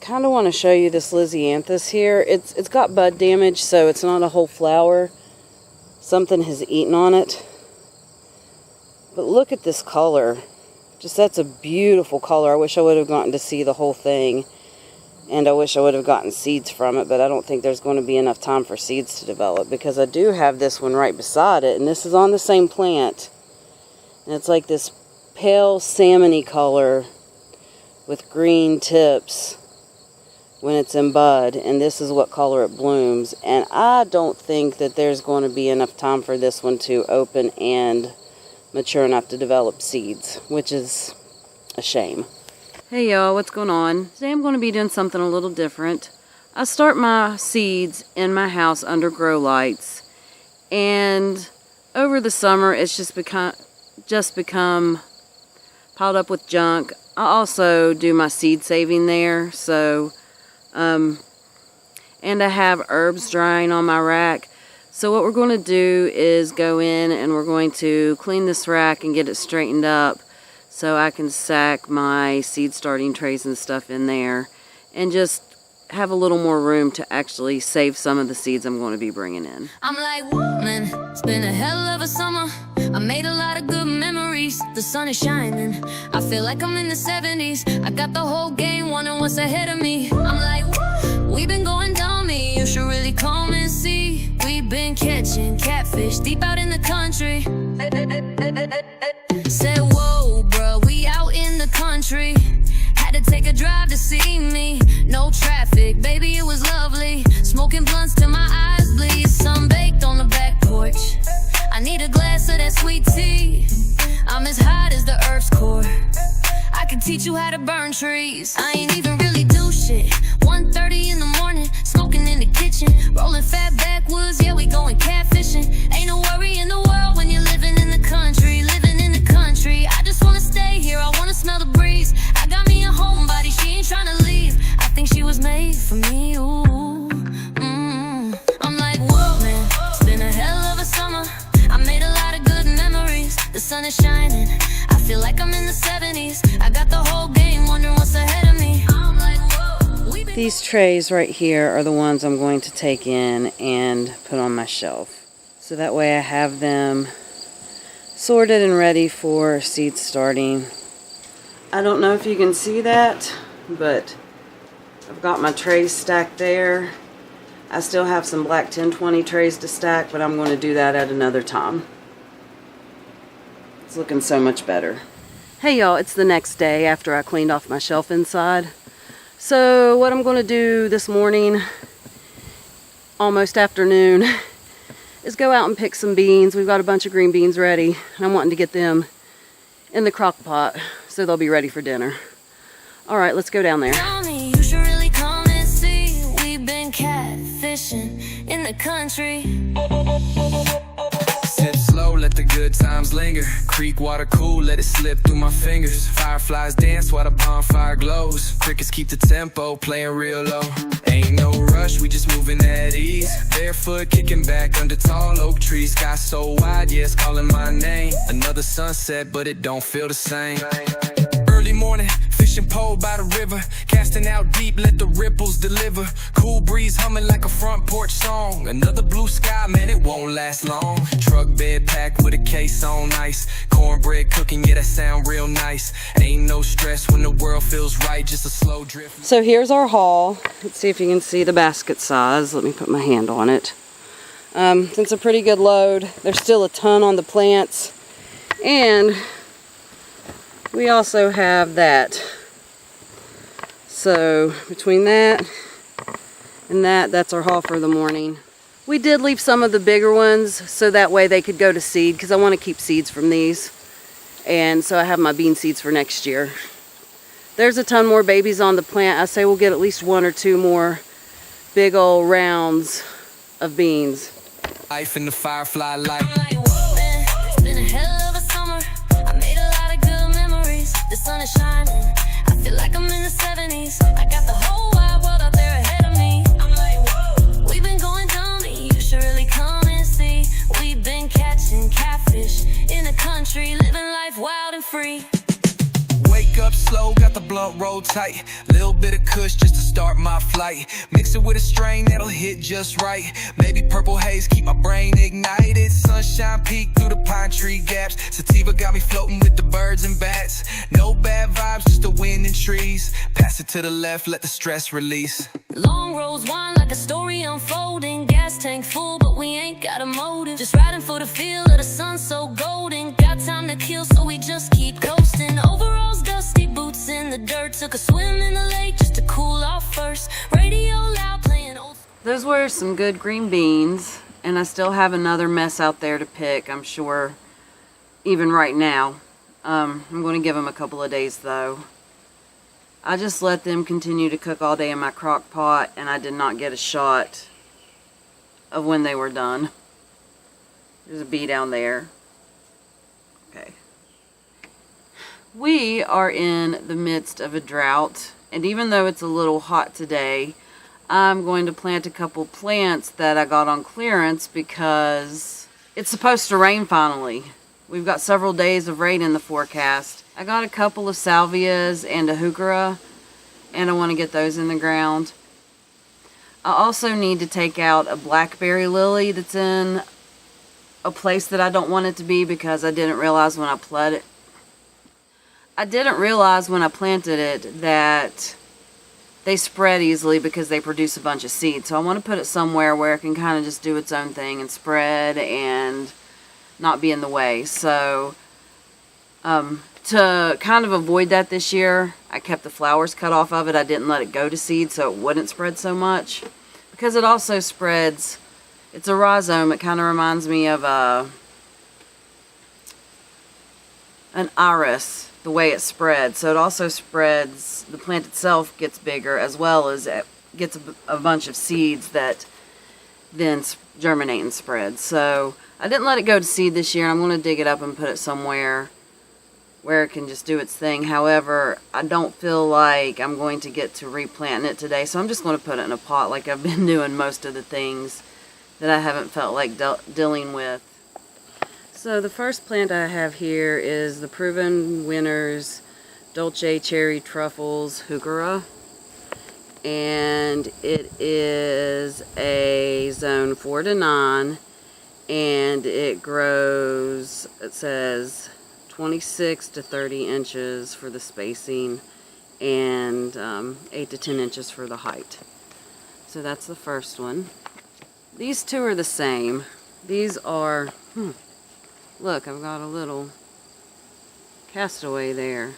kind of want to show you this Lysianthus here. It's got bud damage, so it's not a whole flower. Something has eaten on it. But look at this color. Just, that's a beautiful color. I wish I would have gotten to see the whole thing. And I wish I would have gotten seeds from it, but I don't think there's going to be enough time for seeds to develop, because I do have this one right beside it, and this is on the same plant. And it's like this pale salmony color with green tips when it's in bud, and this is what color it blooms. And I don't think that there's going to be enough time for this one to open and mature enough to develop seeds, which is a shame. Hey y'all, what's going on? Today I'm going to be doing something a little different. I start my seeds in my house under grow lights, and over the summer it's just become piled up with junk. I also do my seed saving there, so and I have herbs drying on my rack. So what we're going to do is go in and we're going to clean this rack and get it straightened up, so I can stack my seed starting trays and stuff in there and just have a little more room to actually save some of the seeds I'm going to be bringing in. I'm like, man, it's been a hell of a summer. I made a lot of good memories. The sun is shining. I feel like I'm in the 70s. I got the whole game wondering what's ahead of me. I'm like, we've been going dummy. You should really come and see. We've been catching catfish deep out in the country. Said, whoa, bro, we out in the country. Had to take a drive to see me. No traffic, baby, it was lovely. Smoking blunts till my eyes bleed. Sunbaked on the back porch. I need a glass of that sweet tea. I'm as hot as the earth's core. I can teach you how to burn trees. I ain't even really do shit. 1:30 in the morning, smoking in the kitchen, rolling fat backwoods, yeah, we going catfishing. Ain't no worry in the world when you're living in the country. Living in the country, I just wanna stay here, I wanna smell the breeze. I got me a homebody, she ain't tryna leave. I think she was made for me, ooh. I'm like, whoa, man, it's been a hell of a summer. I made a lot of good memories. The sun is shining, I feel like I'm in the 70s. I got the whole game wondering what's ahead of me. I'm like, whoa. These trays right here are the ones I'm going to take in and put on my shelf. So that way I have them sorted and ready for seed starting. I don't know if you can see that, but I've got my trays stacked there. I still have some black 1020 trays to stack, but I'm going to do that at another time. It's looking so much better. Hey y'all, it's the next day after I cleaned off my shelf inside. So what I'm going to do this morning, almost afternoon, is go out and pick some beans. We've got a bunch of green beans ready, and I'm wanting to get them in the crock pot so they'll be ready for dinner. Alright, let's go down there. You should really come and see. We've been catfishing in the country. Sip slow, let the good times linger. Creek water cool, let it slip through my fingers. Fireflies dance while the bonfire glows. Crickets keep the tempo, playing real low. Ain't no rush, we just moving at ease. Barefoot, kicking back under tall oak trees. Sky so wide, yeah, it's calling my name. Another sunset, but it don't feel the same. Early morning, fishing pole by the river. Casting out deep, let the ripples deliver. Cool breeze humming like a front porch song. Another blue sky, man, it won't last long. Truck bed packed with a case on ice. Cornbread cooking, yeah, that sound real nice. Ain't no stress when the world feels right, just a slow drift. So here's our haul. Let's see if you can see the basket size. Let me put my hand on it. It's a pretty good load. There's still a ton on the plants. And we also have that. So between that and that's our haul for the morning. We did leave some of the bigger ones so that way they could go to seed, because I want to keep seeds from these. And so I have my bean seeds for next year. There's a ton more babies on the plant. I say we'll get at least 1 or 2 more big old rounds of beans. Life in the firefly light. It's been a hell of a summer. I made a lot of good memories. The sun is shining. I feel like I'm in the 70s. I got the whole wide world out there ahead of me. I'm like, whoa. We've been going dummy. You should really come and see. We've been catching catfish in the country, living life wild and free. Wake up slow, got got the blunt roll tight. Little bit of kush just to start my flight. Mix it with a strain that'll hit just right. Maybe purple haze keep my brain ignited. Sunshine peek through the pine tree gaps. Sativa got me floating with the birds and bats. No bad vibes, just the wind and trees. Pass it to the left, let the stress release. Long roads wind like a story unfolding. Gas tank full, but we ain't got a motive. Just riding for the feel of the sun so golden. Got time to kill, so we just keep coasting. Overalls dusty, boots in the dirt. Took a swim in the lake just to cool off first. Radio loud, playing old. Those were some good green beans, and I still have another mess out there to pick, I'm sure, even right now. I'm going to give them a couple of days though. I just let them continue to cook all day in my crock pot, and I did not get a shot of when they were done. There's a bee down there. Okay. We are in the midst of a drought, and even though it's a little hot today, I'm going to plant a couple plants that I got on clearance because it's supposed to rain finally. We've got several days of rain in the forecast. I got a couple of salvias and a heuchera, and I want to get those in the ground. I also need to take out a blackberry lily that's in a place that I don't want it to be because I didn't realize when I planted it. I didn't realize when I planted it that they spread easily because they produce a bunch of seeds. So I want to put it somewhere where it can kind of just do its own thing and spread and not be in the way. So to kind of avoid that this year, I kept the flowers cut off of it. I didn't let it go to seed so it wouldn't spread so much. Because it also spreads, it's a rhizome. It kind of reminds me of an iris, the way it spreads. So it also spreads, the plant itself gets bigger as well as it gets a bunch of seeds that then germinate and spread. So I didn't let it go to seed this year, and I'm going to dig it up and put it somewhere where it can just do its thing. However, I don't feel like I'm going to get to replanting it today, so I'm just going to put it in a pot like I've been doing most of the things that I haven't felt like dealing with. So the first plant I have here is the Proven Winners Dolce Cherry Truffles Heuchera, and it is a zone 4 to 9, and it grows, it says 26 to 30 inches for the spacing, and 8 to 10 inches for the height. So that's the first one. These two are the same. These are, look, I've got a little castaway there.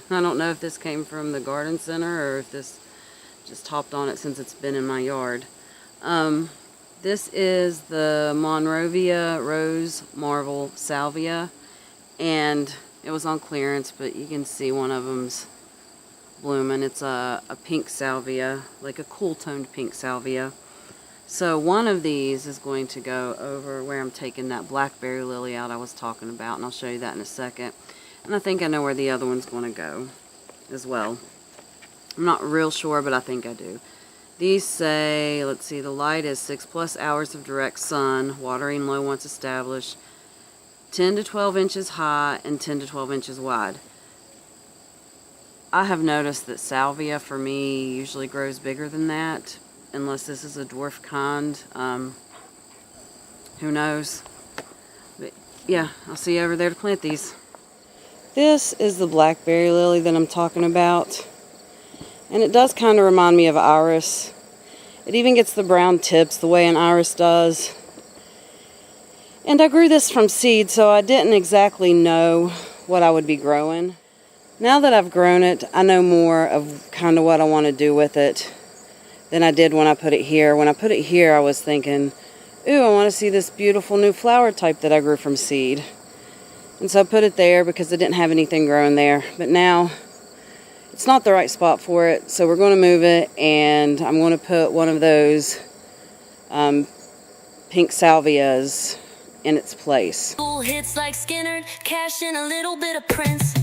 I don't know if this came from the garden center or if this just hopped on it since it's been in my yard. This is the Monrovia Rose Marvel Salvia, and it was on clearance, but you can see one of them's blooming. It's a pink salvia, like a cool toned pink salvia. So one of these is going to go over where I'm taking that blackberry lily out I was talking about, and I'll show you that in a second. And I think I know where the other one's going to go as well. I'm not real sure, but I think I do. These say, let's see, the light is 6+ hours of direct sun, watering low once established, 10 to 12 inches high and 10 to 12 inches wide. I have noticed that salvia for me usually grows bigger than that, unless this is a dwarf kind. Who knows? But yeah, I'll see you over there to plant these. This is the blackberry lily that I'm talking about. And it does kind of remind me of iris. It even gets the brown tips the way an iris does. And I grew this from seed, so I didn't exactly know what I would be growing. Now that I've grown it, I know more of kind of what I want to do with it than I did when I put it here. When I put it here, I was thinking, ooh, I want to see this beautiful new flower type that I grew from seed. And so I put it there because I didn't have anything growing there. But now it's not the right spot for it, so we're going to move it, and I'm going to put one of those pink salvias in its place. Hits like Skinner, cash in a little bit of Prince.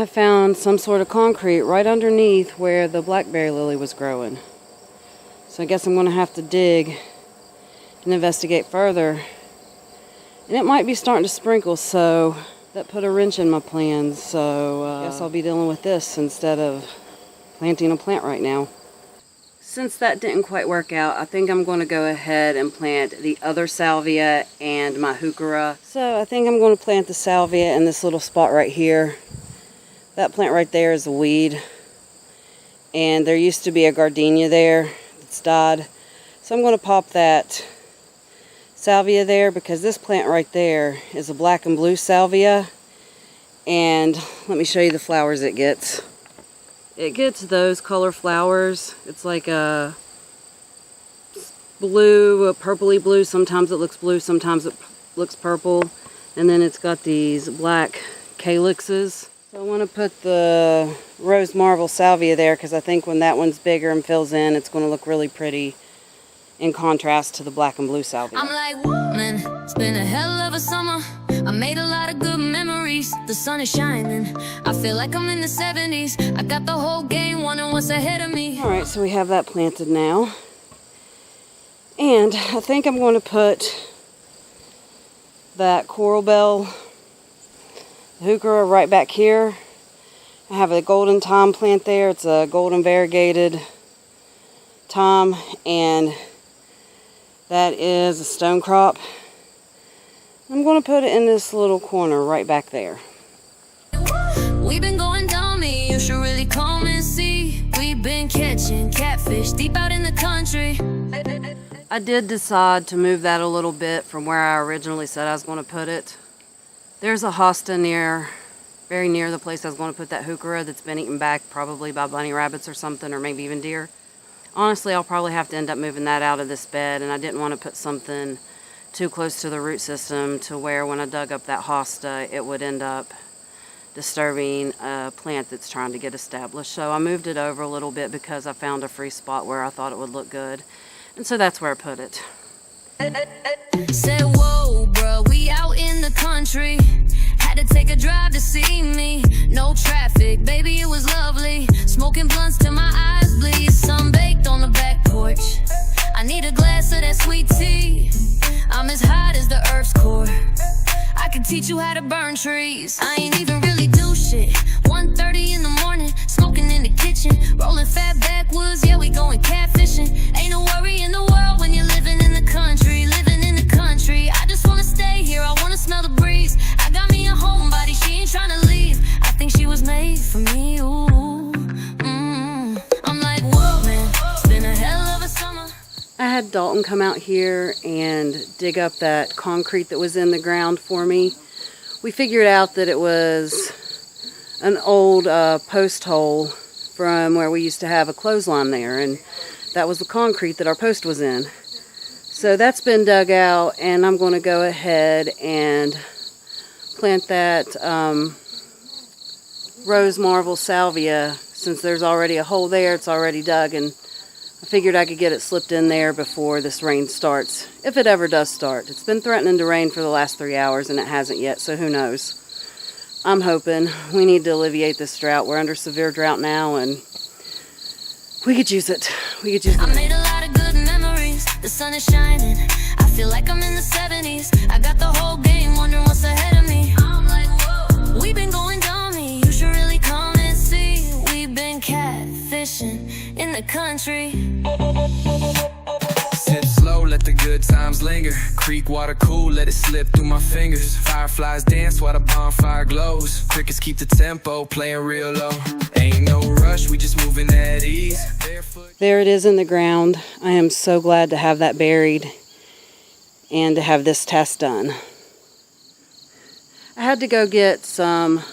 I found some sort of concrete right underneath where the blackberry lily was growing. So I guess I'm going to have to dig and investigate further. And it might be starting to sprinkle, so that put a wrench in my plans. So I guess I'll be dealing with this instead of planting a plant right now. Since that didn't quite work out, I think I'm going to go ahead and plant the other salvia and my heuchera. So I think I'm going to plant the salvia in this little spot right here. That plant right there is a weed. And there used to be a gardenia there that's died. So I'm going to pop that salvia there because this plant right there is a black and blue salvia. And let me show you the flowers it gets. It gets those color flowers. It's like a blue, a purpley blue. Sometimes it looks blue, sometimes it looks purple. And then it's got these black calyxes. So I want to put the rose marble salvia there because I think when that one's bigger and fills in, it's going to look really pretty in contrast to the black and blue salvia. I'm like, woman, it's been a hell of a summer. I made a lot of good memories. The sun is shining. I feel like I'm in the 70s. I got the whole game, wondering what's ahead of me. Alright, so we have that planted now. And I think I'm going to put that coral bell heuchera right back here. I have a golden thyme plant there. It's a golden variegated thyme, and that is a stone crop. I'm going to put it in this little corner right back there. We've been going dummy, you should really come and see. We've been catching catfish deep out in the country. I did decide to move that a little bit from where I originally said I was going to put it. There's a hosta very near the place I was going to put that heuchera that's been eaten back probably by bunny rabbits or something, or maybe even deer. Honestly, I'll probably have to end up moving that out of this bed, and I didn't want to put something too close to the root system to where when I dug up that hosta, it would end up disturbing a plant that's trying to get established. So I moved it over a little bit because I found a free spot where I thought it would look good. And so that's where I put it. Said, whoa, bro, we out in the country. Had to take a drive to see me. No traffic, baby, it was lovely. Smoking blunts till my eyes bleed. Sunbaked on the back porch. I need a glass of that sweet tea. I'm as hot as the earth's core. I can teach you how to burn trees. I ain't even really do shit. 1:30 in the morning, smoking in the kitchen, rolling fat backwoods, yeah, we going catfishing. Ain't no worry in the world when you're living in the country. Living in the country, I just wanna stay here, I wanna smell the breeze. I got me a homebody, she ain't tryna leave. I think she was made for me, ooh. I'm like, whoa, man, it's been a hell of a summer. I had Dalton come out here and dig up that concrete that was in the ground for me. We figured out that it was an old post hole from where we used to have a clothesline there, and that was the concrete that our post was in. So that's been dug out, and I'm going to go ahead and plant that rose marble salvia. Since there's already a hole there, it's already dug, and I figured I could get it slipped in there before this rain starts, if it ever does start. It's been threatening to rain for the last 3 hours, and it hasn't yet, so who knows. I'm hoping. We need to alleviate this drought. We're under severe drought now, and we could use it. We could use it. I made a lot of good memories. The sun is shining. I feel like I'm in the 70s. I got the whole game, wondering what's ahead of me. I'm like, whoa. We've been going dummy. You should really come and see. We've been catfishing in the country. Sip slow, let the good times linger. Creek water cool, let it slip through my fingers. Fireflies dance while the bonfire glows. Crickets keep the tempo playing real low. Ain't no rush, we just moving at ease. Barefoot. There it is in the ground. I am so glad to have that buried and to have this test done. I had to go get some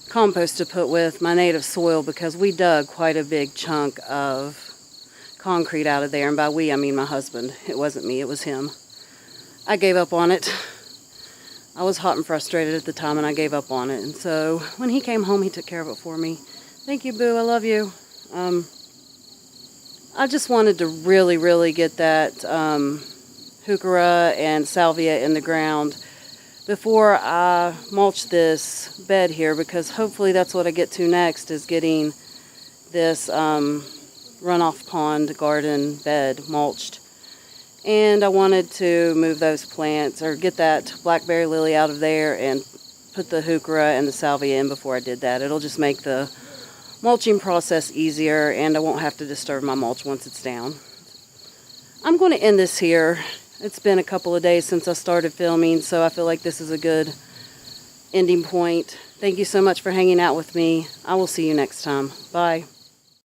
compost to put with my native soil because we dug quite a big chunk of concrete out of there, and by we I mean my husband. It wasn't me, it was him. I gave up on it. I was hot and frustrated at the time, and I gave up on it, and so when he came home he took care of it for me. Thank you, boo, I love you. I just wanted to really get that heuchera and salvia in the ground before I mulch this bed here, because hopefully that's what I get to next, is getting this runoff pond garden bed mulched. And I wanted to move those plants, or get that blackberry lily out of there and put the heuchera and the salvia in before I did that. It'll just make the mulching process easier, and I won't have to disturb my mulch once it's down. I'm going to end this here. It's been a couple of days since I started filming, so I feel like this is a good ending point. Thank you so much for hanging out with me. I will see you next time. Bye.